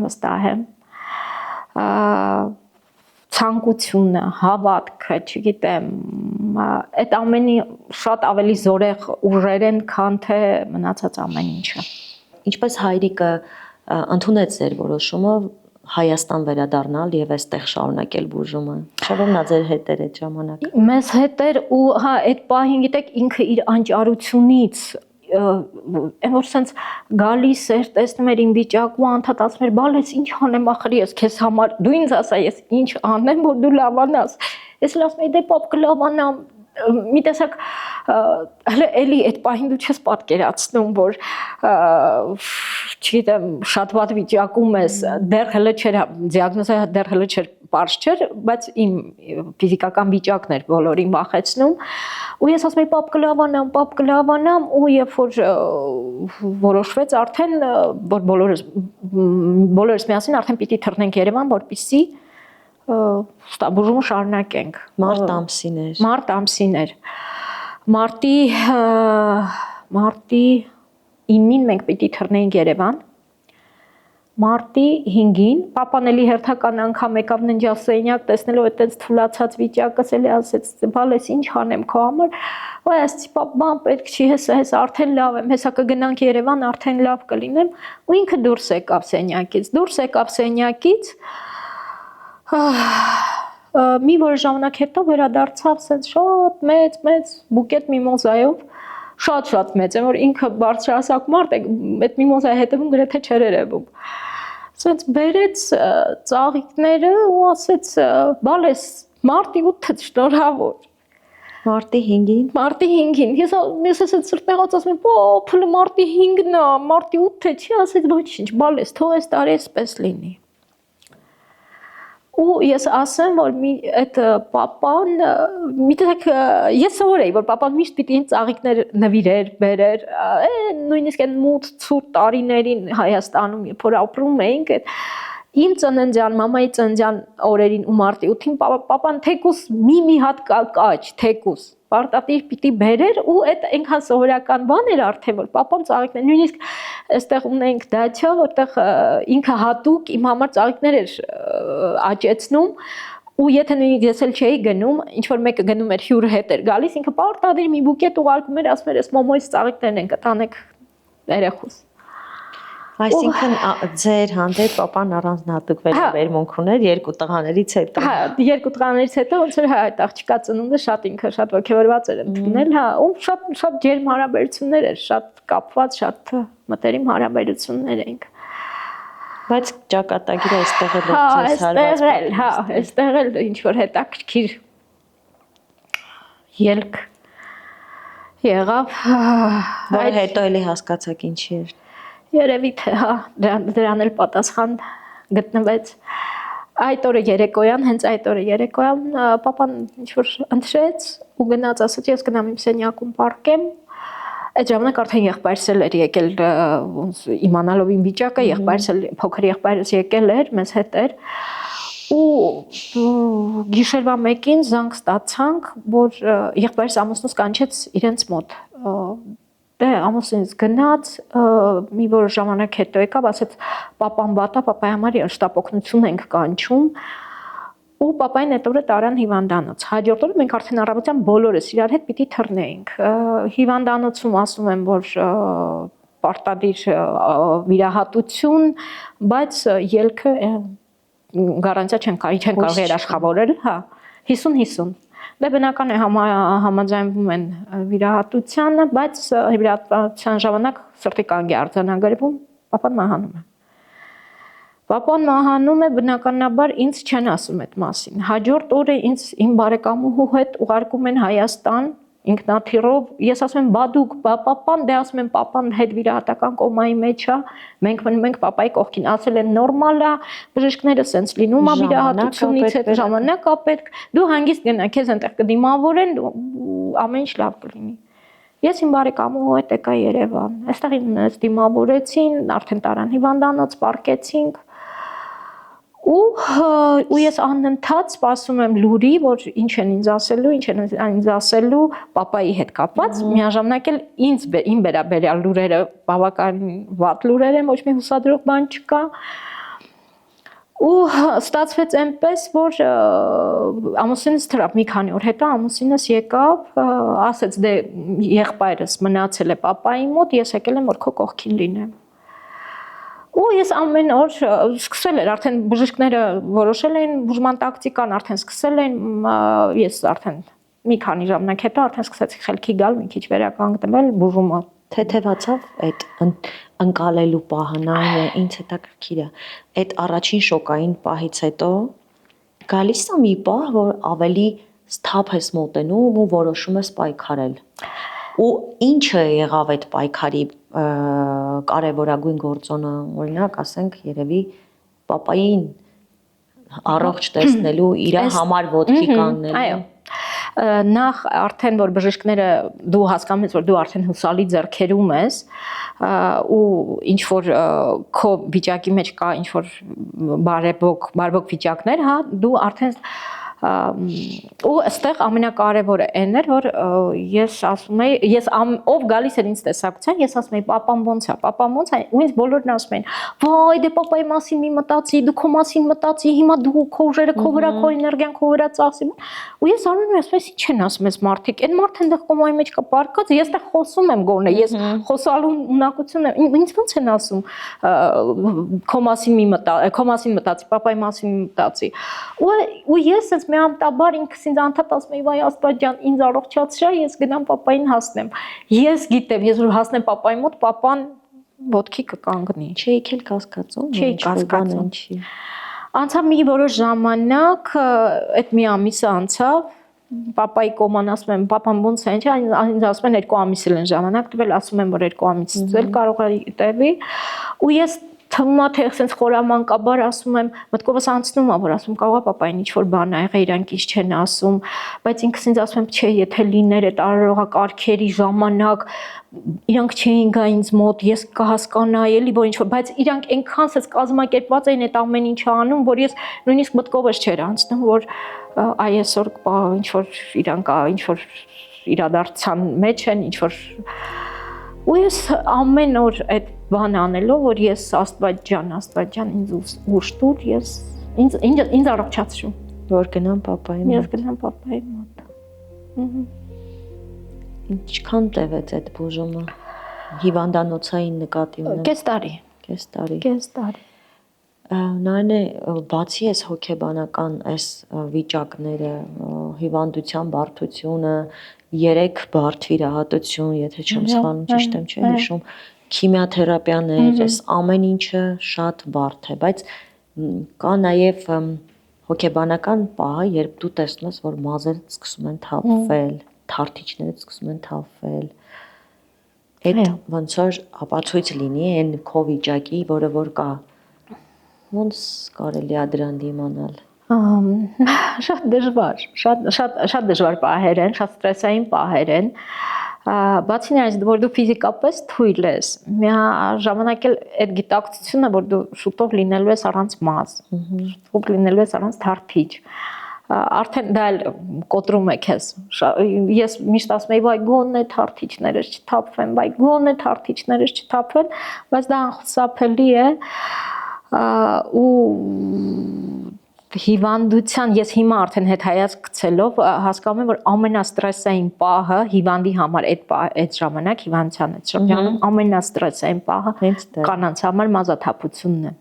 վստահ եմ, ցանկությունը, հավատքը, չգիտեմ, այդ ամենի շատ ավելի զորեղ ուժեր են, քան թե մնացած ամեն ինչը։ Ինչպես հայրիկը ընդունեց ձեր որոշումը Հայաստան վերադառնալ եւ այստեղ շարունակել բուժումը։ Չէ՞ որ նա ձեր հետ էր այդ ժամանակ։ Մեզ հետ էր ու հա այդ պահին գիտեք ինքը իր անճարությունից որ sense գալիս էր, տեսնում էր իմ վիճակը ու անդադ ասում էր, բալես ինչ անեմ ախր ես քեզ համար, դու ինձ ասա ես ինչ անեմ, որ դու լավանաս։ Ես ասում եի դե պապ կլավանամ, մի տեսակ հələ էլի այդ պահին դու չես պատկերացնում, որ չգիտեմ, շատ վատ վիճակում ես, դեռ հələ չէր դիագնոզը դեռ հələ չէր պարզ չէր, բայց իմ ֆիզիկական վիճակն էր բոլորին վախեցնում, ու ես ասում եի պապ կլավանամ, ու երբ որ որոշվեց արդեն, որ բոլորս միասին արդեն պիտի թռնենք Երևան, որպեսզի բուժումը շարունակենք։ Մարտ ամսին էր։ Մարտի 9-ին մենք պիտի թռնեինք Երևան։ Մարտի 5-ին պապան էլի հերթական անգամ եկավ ննջասենյակ, տեսնելով այդպես թուլացած վիճակս էլի ասեց, բալես ինչ անեմ քո համար։ Ոայ ասեցի պապան պետք չի, հեսա արդեն լավ եմ, հեսա կգնանք Երևան, արդեն լավ կլինեմ, ու ինքը դուրս եկավ սենյակից։ Մի որ ժամանակ հետո վերադարձավ սենց շատ մեծ բուկետ միմոզայով, շատ մեծ է, որ ինքը բարձրահասակ մարդ է, այդ միմոզայի հետևում գրեթե չէր երևում։ Սենց բերեց ծաղիկները ու ասեց, բալես մարտի 8-ը շնորհավոր։ Մարտի 5-ին։ Ես ասեց սրտեղած ասում եմ, փլը մարտի 5-ն է, մարտի 8-ը չի, ասեց ոչինչ, բալես, թող այս տարի էսպես լինի։ ու ես ասեմ, որ այդ papan միտեք ես սովորեի, որ papan միշտ պիտի ինձ ծաղիկներ նվիրեր, բերեր, նույնիսկ այն մութ ցուրտ տարիներին Հայաստանում, երբ որ ապրում էինք, իմ ծննդյան, մամայի ծննդյան օրերին ու մարտի 8-ին papan թեկուս մի հատ կաչ, թեկուս պարտադիր պիտի բերեր ու այդ այնքան սովորական բան էր արդեն, որ papan ծաղիկներ, նույնիսկ այստեղ ունենք դաչա, որտեղ ինքը հատուկ իմ համար ծաղիկներ էր աճեցնում ու եթե նույնիսկ ես էլ չէի գնում, ինչ որ մեկը գնում էր հյուր հետ էր գալիս, ինքը պարտադիր մի բուկետ ուղարկում էր, ասում էր, «Էս մոմոյից ծաղիկներն են կտանեք երեխուս»։ Այսինքն ձեր հանդեպ papan առանձնահատուկ վերաբերմունք ուներ երկու տղաներից հետո։ Հա, երկու տղաներից հետո ոնց որ հա այդ աղջկա ծնունդը շատ ինքը շատ ոգևորված էր ընդունել, հա, ու շատ ջերմ հարաբերություններ էր, շատ կապված, շատ մտերիմ հարաբերություններ էինք։ Բայց ճակատագիրը այստեղ էլ Հա, էր այստեղ էլ, հա, այստեղ էլ ինչ որ հետաքրքիր ելք եղավ, որը հետո էլի հասկացաք ինչի էր։ Երևի թե հա դրան էլ պատասխան գտնվեց այդ օրը երեկոյան, հենց այդ օրը երեկոյան papan ինչ որ ընտրեց ու գնաց ասաց ես գնամ իմ սենյակում պարկեմ այդ ժամանակ արդեն եղբայրս էլ էր եկել ոնց իմանալով իմ վիճակը եղբայրս էլ փոքր եղբայրս եկել էր մեզ հետ էր ու գիշերվա 1-ին զանգ ստացանք որ եղբայրս ամուսնուս կանչեց իրենց մոտ Դե ամուսինս գնաց մի որոշ ժամանակ հետո եկավ ասեց papan վատա papai համար շտապօգնություն ենք կանչում ու papain այդ օրը տարան հիվանդանոց հաջորդ օրը մենք արդեն առավոտյան բոլորս իրար հետ պիտի թռնեինք հիվանդանոցում ասում եմ որ պարտադիր վիրահատություն բայց ելքը գարանտիա չեն կարող երաշխավորել հա 50-50 Դե բնական է համաձայնվում են վիրահատությանը, բայց վիրահատության ժամանակ սրտի կանգ է արձանագրվում, papan մահանում է։ Papan մահանում է բնականաբար ինձ չեն ասում այդ մասին։ Հաջորդ օրը ինձ իմ բարեկամուհու հետ ուղարկում են Հայաստան ինքնաթիռով, ես ասում եմ բադուկ, papan, դե ասում եմ papan հետ վիրահատական կոմայի մեջ է, մենք մնում ենք papai կողքին, ասել են նորմալ է, բժիշկները սենց լինում է վիրահատությունից հետո ժամանակ է պետք, դու հանգիստ գնա, քեզ այնտեղ կդիմավորեն, ամեն ինչ լավ կլինի։ Ես իմ բարեկամուհու հետ եկա Երևան, այստեղ ինձ դիմավորեցին, արդեն տարան հիվանդանոց, պարկեցինք ու ես անընդհատ սպասում եմ լուրի, որ ինչ են ինձ ասելու papai հետ կապված, միաժամանակ էլ իմ վերաբերյալ լուրերը բավականին վատ լուրեր են, ոչ մի հուսադրող բան չկա։ Ու ստացվեց այնպես, որ ամուսինս թռավ մի քանի օր հետո ամուսինս եկավ, ասեց դե եղբայրս մնացել է papai մոտ, ես եկել եմ որ քո կողքին լինեմ։ Ու ես ամեն օր սկսել էր արդեն բժիշկները որոշել էին բուժման տակտիկան արդեն սկսել էին ես արդեն մի քանի ժամանակ հետո արդեն սկսեցի խելքի գալ մի քիչ վերականգնվել բուժումը թեթևացավ այդ ընկալելու պահանջը ինձ հետաքրքիր է այդ առաջին շոկային պահից հետո գալիս է մի պահ որ ավելի սթափ ես մոտենում ու որոշում ես պայքարել ու ինչը եղավ այդ պայքարի կարևորագույն գործոնը օրինակ ասենք երևի papayin առողջ տեսնելու իր համար ոտքի կանգնելու այո նախ արդեն որ բժիշկները դու հասկանում ես որ դու արդեն հուսալի ձեռքերում ես ու ինչ որ քո վիճակի մեջ կա ինչ որ բարեբոք վիճակներ հա դու արդեն ու այստեղ ամենակարևորը այն էր որ ես ասում եի ես ով գալիս էր ինձ տեսակցության ես ասում եի papan ոնց է ու ինձ բոլորն ասում էին վայ դե papai մասին մի մտածի դու քո մասին մտածի հիմա դու քո ուժերը քո վրա քո էներգիան քո վրա ծախսի ու ես անում եմ ասում ինչ են ասում ես մարդիկ այն մարդը այնտեղ կոմայի մեջ կա պարկած ես այդտեղ խոսում եմ գոնե ես խոսալու ունակություն եմ ինձ ոնց են ասում քո մասին մտածի papai մասին մտածի ու ես միամտաբար ինքս ինձ անդադ ասում եի վայ աստված ջան ինձ առողջացրա ես գնամ papayin հասնեմ ես գիտեմ ես որ հասնեմ papai մոտ papan ոտքի կկանգնի չէի քել կասկածում անցավ մի որոշ ժամանակ այդ մի ամիսը անցավ papai կոման ասում եմ papan ոնց է ինչ ինձ ասում են 2 ամիս էլ են ժամանակ տվել ասում եմ որ 2 ամիսից էլ կարող է տևի ու ես թվում է թե sense խորամանկաբար ասում եմ, մտքովս անցնում է, որ ասում կարող է papayin ինչ որ բան ա եղել, իրանք ինչ չեն ասում, բայց ինքս ինձ ասում եմ, չէ, եթե լիներ այդ արարողակարգերի ժամանակ, իրանք չէին գա ինձ մոտ, ես կհասկանայի էլի, որ ինչ որ, բայց իրանք այնքան sense կազմակերպված էին այդ ամեն ինչը անում, որ ես նույնիսկ մտքովս չէր անցնում, որ այ այսօր ինչ որ իրանք ինչ որ իրադարձության մեջ են, ինչ որ ու ես ամեն օր այդ բան անելով, որ ես Աստված ջան, ինձ ուշ տուր, ես ինձ առողջացրու, որ գնամ papayi մոտ։ Ես գնամ papayi մոտ։ Ինչքան տևեց այդ բուժումը։ Հիվանդանոցային նկատի ունեմ։ Կես տարի։ Կես տարի։ Նայնե բացի այս հոգեբանական այս վիճակները, հիվանդության բարդությունը, 3 բարդ վիրահատություն, եթե չեմ սխալվում, ճիշտ եմ չէ՞ հիշում, քիմիաթերապիաներ, այս ամեն ինչը շատ բարդ է, բայց կա նաև հոգեբանական պահը, երբ դու տեսնում ես, որ մազերը սկսում են թափվել, թարթիչները սկսում են թափվել։ Այդ ոնց որ ապացույց լինի այն քո վիճակի, որը որ կա։ Ոնց կարելի է դրան դիմանալ։ Շատ դժվար, շատ դժվար պահեր են, շատ ստրեսային պահեր են։ Բացի նրանից, որ դու ֆիզիկապես թույլ ես, միաժամանակ էլ այդ գիտակցությունը, որ դու շուտով լինելու ես առանց մազ, շուտով լինելու ես առանց թարթիչ, արդեն դա էլ կոտրում է քեզ։ Ես միշտ ասում եմ, վայ գոնե թարթիչներս չթափվեն, վայ գոնե թարթիչներս չթափվեն, բայց դա անխուսափելի է ու հիվանդության ես հիմա արդեն հետ հայացք գցելով հասկանում եմ, որ ամենաստրեսային պահը հիվանդի համար այդ ժամանակ հիվանդության այդ շրջանում ամենաստրեսային պահը կանանց համար մազաթափությունն է։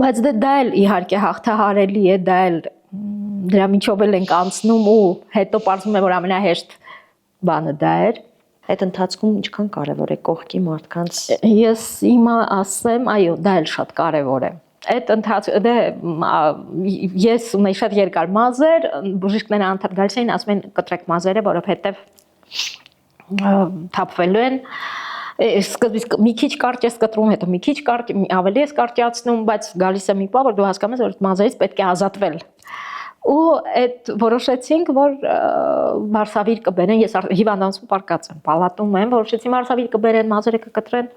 Բայց դա էլ իհարկե հաղթահարելի է, դա էլ դրա միջով էլ ենք անցնում ու հետո պարզվում է, որ ամենահեշտ բանը դա էր։ Այդ ընթացքում ինչքան կարևոր է կողքի մարդկանց։ Ես հիմա ասեմ, այո, դա էլ շատ կարևոր է։ Այդ ընթացքում ես ունեի շատ երկար մազեր, բժիշկները անդադ գալիս էին ասում են կտրեք մազերը, որովհետև թափվելու են։ Սկզբից մի քիչ կարճ ես կտրում, հետո մի քիչ կարճ, ավելի ես կարճացնում, բայց գալիս է մի պահ, որ դու հասկանում ես, որ մազերից պետք է ազատվել։ Ու այդ որոշեցինք, որ մարսավիր կբերեն, ես հիվանդանոցում պարկած եմ, պալատում եմ, որոշեցի մարսավիր կբերեն, մազերը կկտրեն։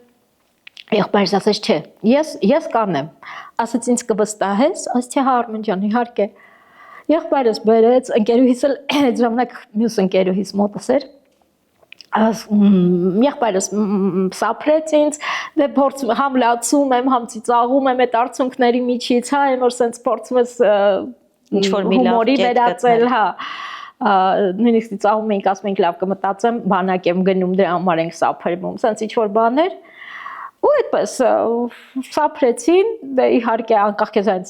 Եղբայրս ասեց, չէ, ես կանեմ։ Ասեց ինձ կվստահես, ասեցի հա Արմեն ջան, իհարկե։ Եղբայրս բերեց, ընկերուհիս էլ այդ ժամանակ մյուս ընկերուհիս մոտս էր։ Եղբայրս սափրեց ինձ, դե փորձում համ լացում եմ, համ ծիծաղում եմ այդ արցունքների միջից, հա, այն որ սենց փորձում ես ինչ որ մի լավ վերածել, հա։ Նույնիսկ ծիծաղում էինք, ասում էինք լավ կմտածեմ, բանակ եմ գնում, դրա համար ենք սափրվում, սենց ինչ որ բաներ։ Ու այդպես սափրեցին, դե իհարկե անկախ քեզ այս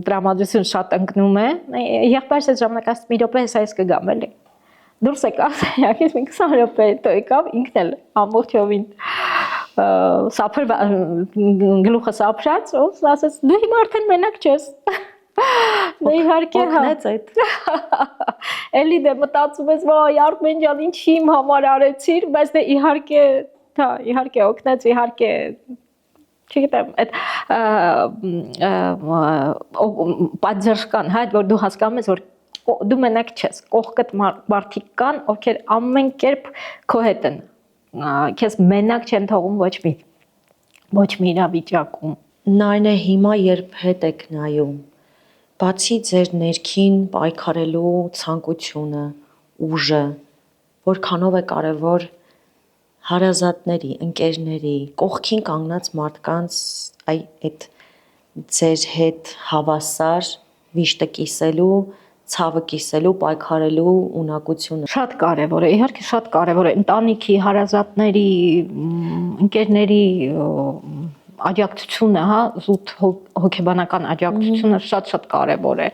տրամադրություն շատ ընկնում է։ Եղբայրս այդ ժամանակ ասում մի րոպե հեսա ես կգամ էլի։ Դուրս եկավ սենյակից մի 20 րոպե հետո եկավ ինքն էլ ամբողջովին գլուխը սափրած, ու ասաց դու հիմա արդեն մենակ չես։ Դե իհարկե օգնեց այդ։ Էլի դե մտածում ես, վայ Արմեն ջան, ինչ իմ համար արեցիր, բայց դե իհարկե, հա, իհարկե օգնեց, իհարկե չգիտեմ, այդ պատժական, հա, որ դու հասկանում ես, որ դու մենակ չես, կողքդ մարդիկ կան, ովքեր ամեն կերպ քո հետ են, քեզ մենակ չեն թողում ոչ մի իրավիճակում։ Նայնե հիմա երբ հետ եք նայում, բացի ձեր ներքին պայքարելու ցանկությունը, ուժը, որքանով է կարևոր հարազատների, ընկերների, կողքին կանգնած մարդկանց այդ ձեր հետ հավասար վիշտը կիսելու, ցավը կիսելու, պայքարելու ունակությունը։ Շատ կարևոր է, իհարկե շատ կարևոր է ընտանիքի, հարազատների, ընկերների աջակցությունը, հա, զուտ հոգեբանական աջակցությունը շատ կարևոր է։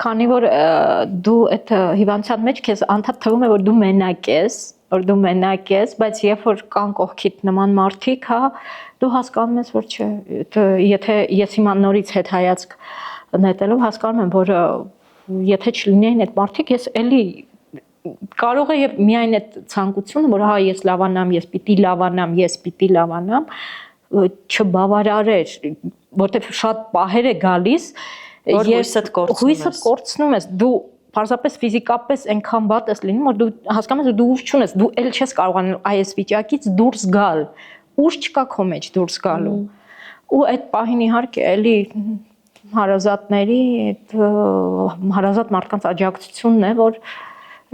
Քանի որ դու այդ հիվանդության մեջ քեզ անդադ թվում է, որ դու մենակ ես, բայց երբ որ կան կողքիդ նման մարդիկ, հա, դու հասկանում ես, որ չէ, եթե ես հիմա նորից հետ հայացք նետելով հասկանում եմ, որ եթե չլինեին այդ մարդիկ, ես էլի կարող է եւ միայն այդ ցանկությունը, որ հա ես լավանամ, ես պիտի լավանամ, չբավարարեր, որտեվ շատ պահեր է գալիս, որ հույսդ կորցնում ես, դու պարզապես ֆիզիկապես այնքան վատ ես լինում, որ դու հասկանում ես, դու ուժ չունես, դու էլ չես կարողանում այս վիճակից դուրս գալ, ուժ չկա քո մեջ դուրս գալու։ Ու այդ պահին իհարկե էլի հարազատների, այդ հարազատ մարդկանց աջակցությունն է, որ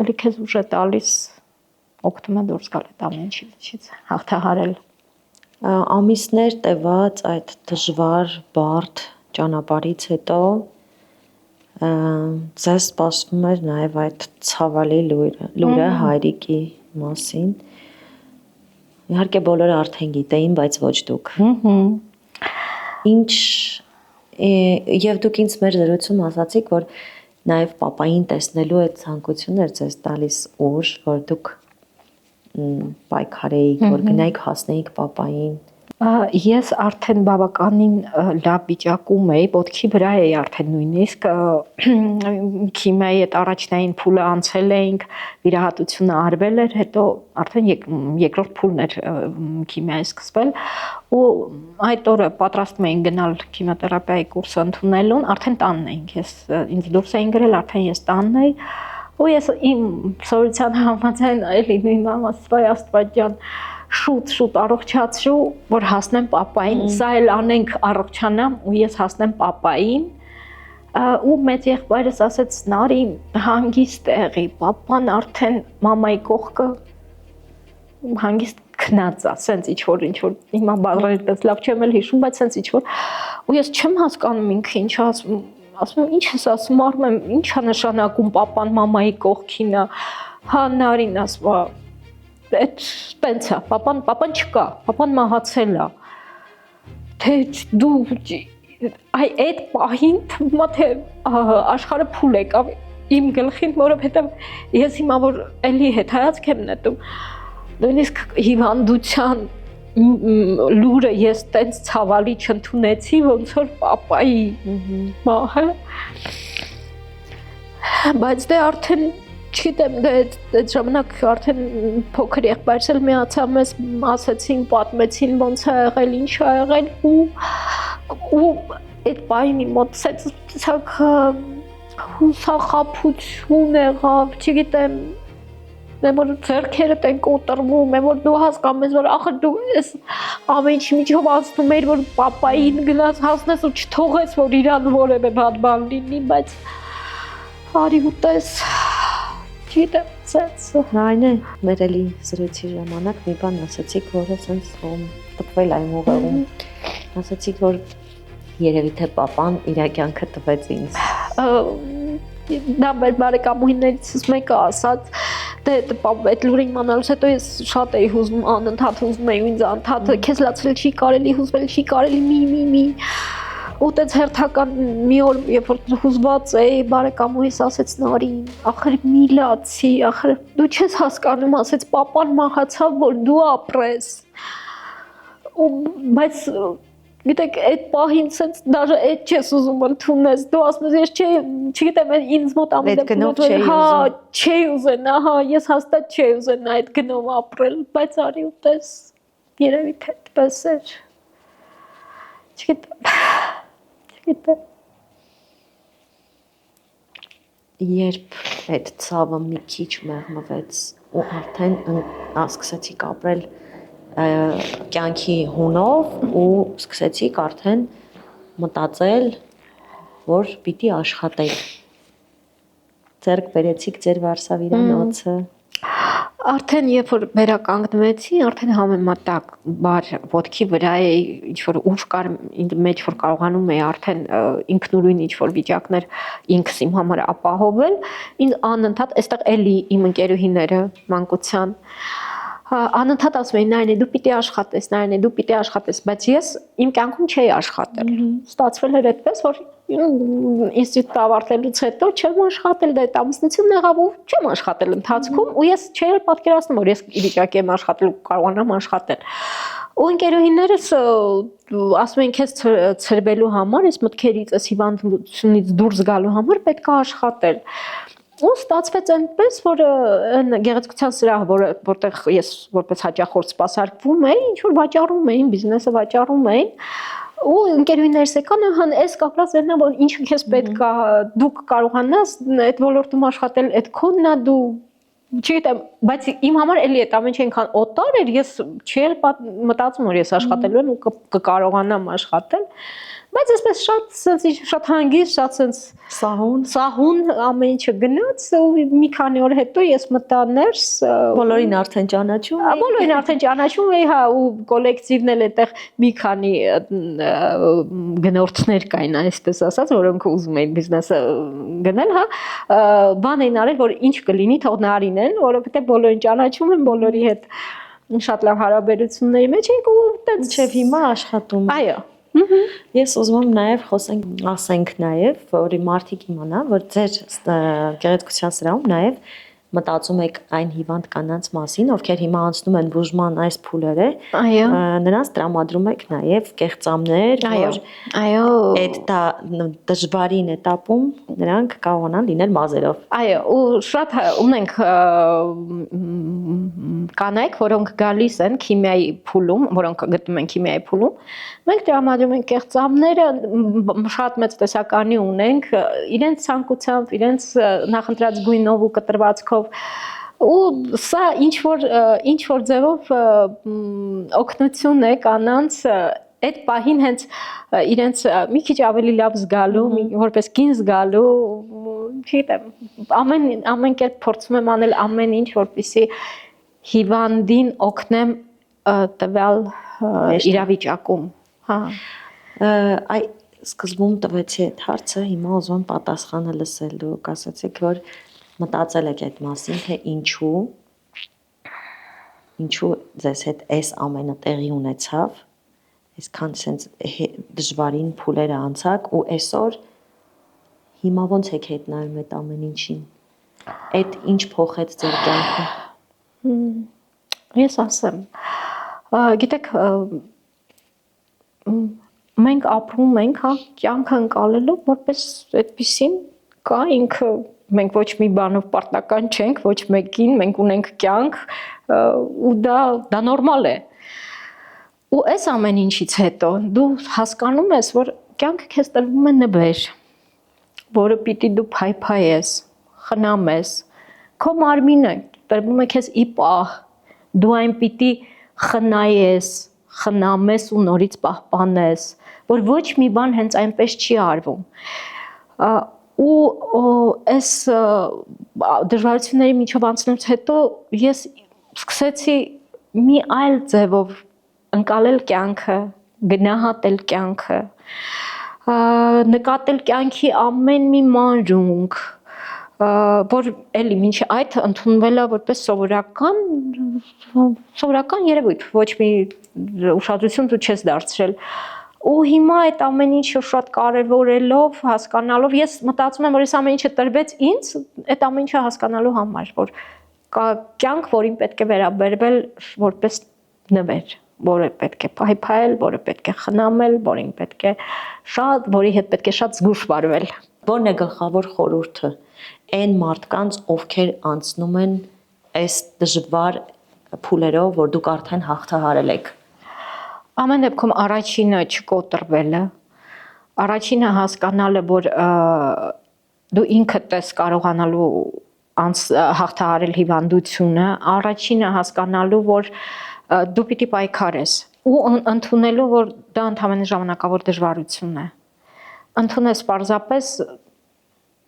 էլի քեզ ուժ է տալիս օգնում է դուրս գալ այդ ամեն ինչից, հաղթահարել։ Ամիսներ տևած այդ դժվար, բարդ ճանապարհից հետո ձեզ սպասվում էր նաև այդ ցավալի լուրը հայրիկի մասին։ Իհարկե բոլորը արդեն գիտեին, բայց ոչ դուք։ Ինչ եւ դուք ինձ մեր զրույցում ասացիք, որ նաև պապային տեսնելու այդ ցանկությունն էր ձեզ տալիս ուժ, որ դուք պայքարեիք, որ գնայիք հասնեիք պապային։ Ես արդեն բավականին լավ վիճակում էի, ոտքի վրա էի արդեն նույնիսկ քիմիայի այդ առաջնային փուլը անցել էինք, վիրահատությունը արվել էր, հետո արդեն երկրորդ փուլն էր քիմիայի սկսվել ու այդ օրը պատրաստում էին գնալ քիմիոթերապիայի կուրսը ընդունելուն, արդեն տանն էինք, ինձ դուրս էին գրել, արդեն ես տանն էի ու ես իմ սովորության համաձայն էլի նույն մամասվայ Աստվածյան շուտ առողջացրու, որ հասնեմ պապային, սա էլ անենք առողջանամ ու ես հասնեմ պապային ու մեծ եղբայրս ասեց նարի հանգիստ եղի, պապան արդեն մամայի կողքը հանգիստ քնած է, սենց ինչ-որ հիմա բառերը պես լավ չեմ էլ հիշում, բայց սենց ինչ-որ ու ես չեմ հասկանում ինքը ինչ ասում եմ, ինչ ես ասում, արմեմ, ինչ է նշանակում պապան մամայի կողքին է, հա նարին ասում այդ տենց է, պապան չկա, պապան մահացել է, թե դու այդ պահին թվում է, թե աշխարհը փուլ եկավ իմ գլխին, որովհետև ես հիմա որ էլի հետ հայացք եմ նետում, նույնիսկ հիվանդության լուրը ես տենց ցավալի չընդունեցի, ոնց որ պապայի մահը, բայց դե արդեն չգիտեմ, այդ ժամանակ արդեն փոքր եղբայրս էլ միացավ մեզ, ասեցին, պատմեցին ոնց է եղել, ինչ է եղել ու այդ պահին իմ մոտ ցած հուսախաբություն եղավ, չգիտեմ, որ ձեռքերդ են կոտրվում, որ դու հասկանում ես, որ ախր դու ես ամեն ինչի միջով անցնում ես, որ պապային գնաց հասնես ու չթողես, որ իրան որևէ բան լինի, բայց արի ու տես չգիտեմ, ցած այն է, մեր էլի զրույցի ժամանակ մի բան ասացիք, որը սենց տպվել այն ուղեղում, ասացիք, որ երևի թե պապան իր կյանքը տվեց ինձ։ Դա մեր բարեկամուհիներից մեկը ասաց, դե այդ լուրը իմանալուց հետո ես շատ էի հուզվում, անընդհատ հուզվում էի ինձ անընդհատ, քեզ լացել չի կարելի, հուզվել չի կարելի, մի ու տենց հերթական մի օր, երբ որ հուզված էի, բարեկամուհիս ասեց նարին, ախր մի լացի, ախր դու չես հասկանում, ասեց պապան մահացավ, որ դու ապրես։ Բայց գիտեք, այդ պահին սենց դաժե այդ չես ուզում ընդունես, դու ասում ես չգիտեմ, ինձ մոտ ամեն դեպքում հա, չի ուզենա, հա, ես հաստատ չի ուզենա այդ գնով ապրել, բայց արի ու տես, երևի թե այդպես էր։ Չգիտեմ։ Երբ այդ ցավը մի քիչ մեղմվեց ու արդեն սկսեցիք ապրել կյանքի հունով ու սկսեցիք արդեն մտածել, որ պիտի աշխատեք։ Ձեռք բերեցիք ձեր վարսավիրանոցը։ Արդեն երբ որ վերականգնվեցի, արդեն համեմատակ բար ոտքի վրա էի, ինչ որ ուժ կար ինձ մեջ, որ կարողանում էի արդեն ինքնուրույն ինչ որ վիճակներ ինքս իմ համար ապահովել, ինձ անընդհատ այստեղ էլի իմ ընկերուհիները մանկության անընդհատ ասում էին նայնե դու պիտի աշխատես, նայնե դու պիտի աշխատես, բայց ես իմ կյանքում չէի աշխատել։ Ստացվել էր այդպես, որ ինստիտուտ ավարտելուց հետո չեմ աշխատել, դա այդ ամուսնությունն եղավ ու չեմ աշխատել ընթացքում ու ես չէի պատկերացնում, որ ես ի վիճակի եմ աշխատել ու կարողանամ աշխատել։ Ու ընկերուհիներս ասում են քեզ ցրվելու համար, այս մտքերից, այս հիվանդությունից դուրս գալու համար պետք է աշխատել։ Ու ստացվեց այնպես, որ այն գեղեցկության սրահը, որտեղ ես որպես հաճախորդ սպասարկվում էի, ինչ որ վաճառում էին, բիզնեսը վաճառում էին, ու ընկերուհիներս եկան, հան էս կապրած այնա, որ ինչը քեզ պետք է, դու կարողանաս այդ ոլորտում աշխատել, այդ քոնն է դու չգիտեմ, բայց իմ համար էլի այդ ամենը այնքան օտար էր, ես չի մտածում որ ես աշխատելու եմ ու կկարողանամ աշխատել, բայց այսպես շատ հանգիստ, շատ sense սահուն ամեն ինչը գնաց ու մի քանի օր հետո ես մտա ներս, բոլորին արդեն ճանաչում էի։ Բոլորին արդեն ճանաչում էի, հա, ու կոլեկտիվն էլ այդտեղ մի քանի գնորդներ կային, այսպես ասած, որոնք ուզում էին բիզնեսը գնել, հա, բան էին արել, որ ինչ կլինի, թող նարինեն, որովհետև բոլորին ճանաչում են, բոլորի հետ շատ լավ հարաբերությունների մեջ ենք ու մինչև հիմա աշխատում։ Այո։ Ես ուզում եմ նաև ասենք նաև, որ մարդիկ իմանա, որ ձեր գեղեցկության սրահում նաև մտածում եք այն հիվանդ կանանց մասին, ովքեր հիմա անցնում են բուժման այս փուլերը, նրանց տրամադրում եք նաև կեղծամներ, որ այդ դժվարին этаպում նրանք կարողանան լինել մազերով։ Այո, ու շատ ունենք կանայք, որոնք գալիս են քիմիայի փուլում, որոնք գտնում են քիմիայի փուլում, մենք տրամադրում ենք կեղծամները, շատ մեծ տեսականի ունենք, իրենց ցանկությամբ, իրենց նախընտրած գույնով ու կտրվածքով ու սա ինչ որ ձևով օգնություն է կանանց այդ պահին հենց իրենց մի քիչ ավելի լավ զգալու, որպես կին զգալու, չգիտեմ, ամեն կերպ փորձում եմ անել ամեն ինչ, որպեսզի հիվանդին օգնեմ տվյալ իրավիճակում, հա։ Այ սկզբում տվեցի այդ հարցը, հիմա ուզում եմ պատասխանը լսել, դուք ասացիք, որ մտածել եք այդ մասին, թե ինչու ձեզ հետ այս ամենը տեղի ունեցավ, այսքան sense դժվարին փուլերը անցաք ու այսօր հիմա ոնց եք հետ նայում այդ ամեն ինչին, այդ ինչ փոխեց ձեր կյանքում։ Ես ասեմ, գիտեք, մենք ապրում ենք, հա, կյանքը ընկալելով, որպես այդպեսին կա ինքը, մենք ոչ մի բանով պարտական չենք, ոչ մեկին, մենք ունենք կյանք ու դա նորմալ է։ Ու այս ամեն ինչից հետո դու հասկանում ես, որ կյանքը քեզ տրվում է նվեր, որը պիտի դու փայփայես, խնամես, քո մարմինը տրվում է քեզ ի պահ, դու այն պիտի խնայես, խնամես ու նորից պահպանես, որ ոչ մի բան հենց այնպես չի արվում։ Ու այս դժվարությունների միջով անցնելուց հետո ես սկսեցի մի այլ ձևով ընկալել կյանքը, գնահատել կյանքը, նկատել կյանքի ամեն մի մանրունք, որ էլի մինչ այդ ընդունվել է որպես սովորական երևույթ, ոչ մի ուշադրություն դու չես դարձրել։ Ու հիմա այդ ամեն ինչը շատ կարևորելով, հասկանալով, ես մտածում եմ, որ այս ամեն ինչը տրվեց ինձ, այդ ամեն ինչը հասկանալու համար, որ կա կյանք, որին պետք է վերաբերվել որպես նվեր, որը պետք է փայփայել, որը պետք է խնամել, որի հետ պետք է շատ զգուշ վարվել։ Որն է գլխավոր խորհուրդը այն մարդկանց, ովքեր անցնում են այս դժվար փուլերով, որ դուք արդեն հաղթահարել եք։ Ամեն դեպքում առաջինը չկոտրվելը, առաջինը հասկանալը, որ դու ինքդ ես կարողանալու հաղթահարել հիվանդությունը, առաջինը հասկանալու, որ դու պիտի պայքարես ու ընդունելու, որ դա ընդհանրապես ժամանակավոր դժվարություն է։ Ընդունես պարզապես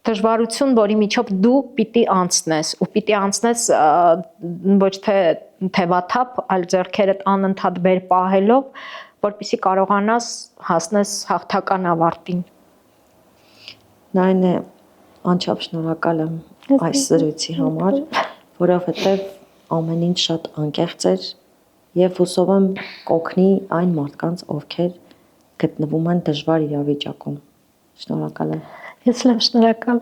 դժվարություն, որի միջով դու պիտի անցնես ու պիտի անցնես ոչ թե թևաթափ, այլ ձեռքերդ անընդհատ վեր պահելով, որպեսզի կարողանաս հասնես հաղթական ավարտին։ Նայն է, անչափ շնորհակալ եմ այս զրույցի համար, որովհետև ամեն ինչ շատ անկեղծ էր եւ հուսով եմ կօգնի այն մարդկանց, ովքեր գտնվում են դժվար իրավիճակում։ Շնորհակալ եմ։ Ես եմ շնորհակալ։